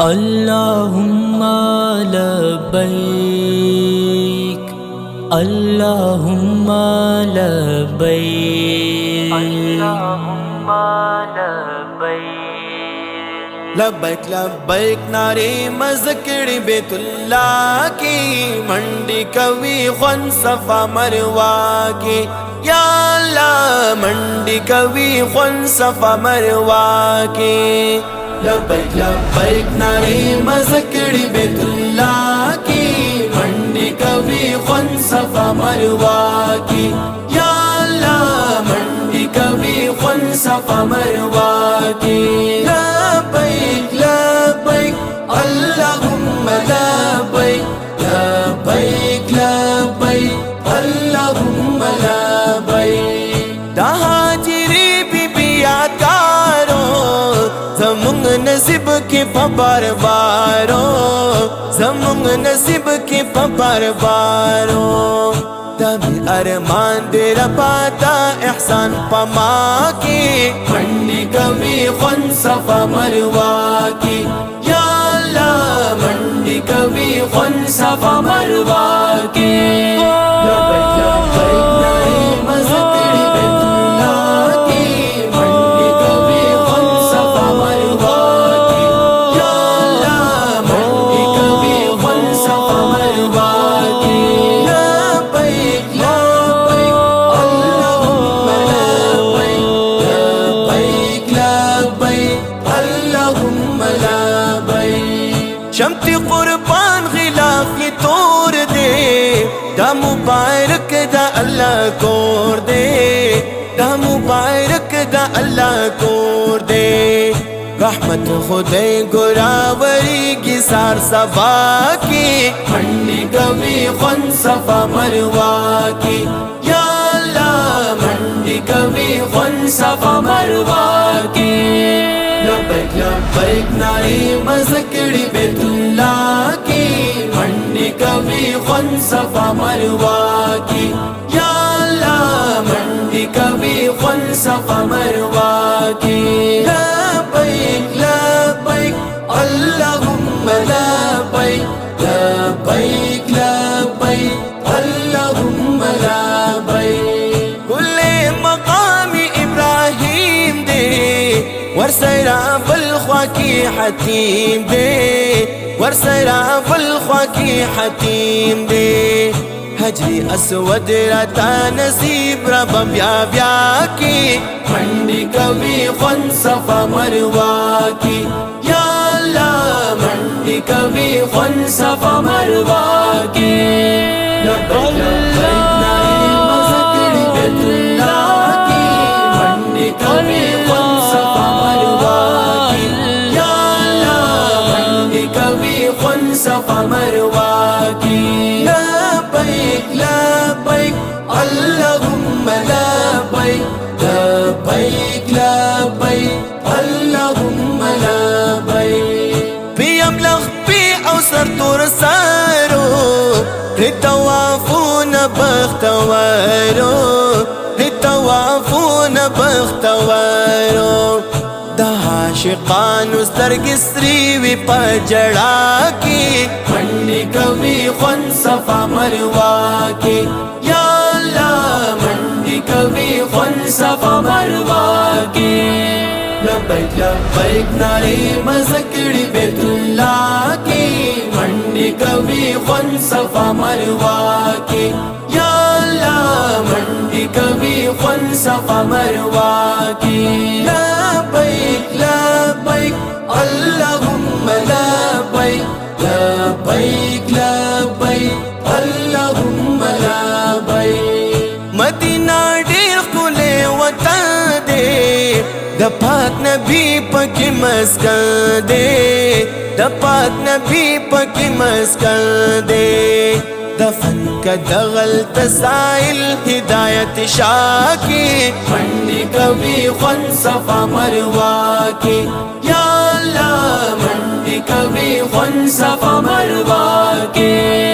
اللہم لبیک اللہم لبیک اللہم لبیک لبیک لبیک ناری مذکری بیت اللہ کی منڈی کوی خون صفا مروا کی یا اللہ منڈی کوی خون صفا مروا کی لبیک لبیک ناری مذکری بیت اللہ کی منڈی کوی خون صفا مروا کی یا اللہ منڈی کوی خون صفا مروا کی لبیک لبیک اللہم لبیک لبیک لبیک اللہم لبیک دا حاجری بی بی آکارو زمونگ نصیب کی پبار بارو زمونگ نصیب کی پبار بارو تبھی ارمان تیرا پاتا احسان پما کی منڈی کبھی خون صفا مروا کی یا اللہ منڈی کبھی خون صفا مروا کی لبیک لبیک ناری مذکری بیت اللہ کی منڈی کبھی خون صفا مروا کی یا اللہ منڈی کبھی خون صفا مروا کی شمتی قربان غلاف یہ توڑ دے دا مبارک دا اللہ کور دے دا مبارک دا اللہ کور دے رحمت خدے گراوری کی سار صفا کی منڈی کبھی خون صفا مروا کی یا اللہ منڈی کبھی خون صفا مروا کی لبیک لبیک ناری مذکری بیت اللہ کی منڈی کبھی خون صفا مروا کی یا اللہ منڈی کبھی خون صفا مروا کی لبیک لبیک اللہم لبیک لبیک لبیک اللہم لبیک کل مقام ابراہیم دے ورسرا بالخوا کی حتیم دے ورسرا بالخوا کی حتیم دے حجر اسود رتا نصیب رب بیا بیا کی منڈی کبھی خون صفا مروا کی یا اللہ منڈی کبھی خون صفا مروا کی لبیک لبیک ناری مذکری بیت اللہ کی منڈی کبھی خون صفا مروا کی یا اللہ منڈی کبھی خون صفا مروا کی لبیک لبیک اللہم لبیک لبیک لبیک اللہم لبیک پی ابلغ پی اوسر تور سارو اتوافون بختوارو اتوافون بختوارو دا عاشقانو سترگسری وی پجڑا کی منڈی کبھی خون صفا مروا کی یا اللہ منڈی کبھی خون صفا مروا کی لبیک لبیک ناری مذکری بیت اللہ کی منڈی کبھی خون صفا مروا کی یا اللہ منڈی کبھی خون صفا مروا کی لبیک لبیک اللہم لبیک لبیک لبیک اللہم لبیک مدینہ دیر کھلے وطن دے دا پاک نبی پاکی مسکن دے دا پاک نبی پاکی مسکن دے دفن کا دغل تسائل ہدایت شاہ کی منڈی کبھی خون صفا مروا کی یا اللہ منڈی کبھی خون صفا مروا کی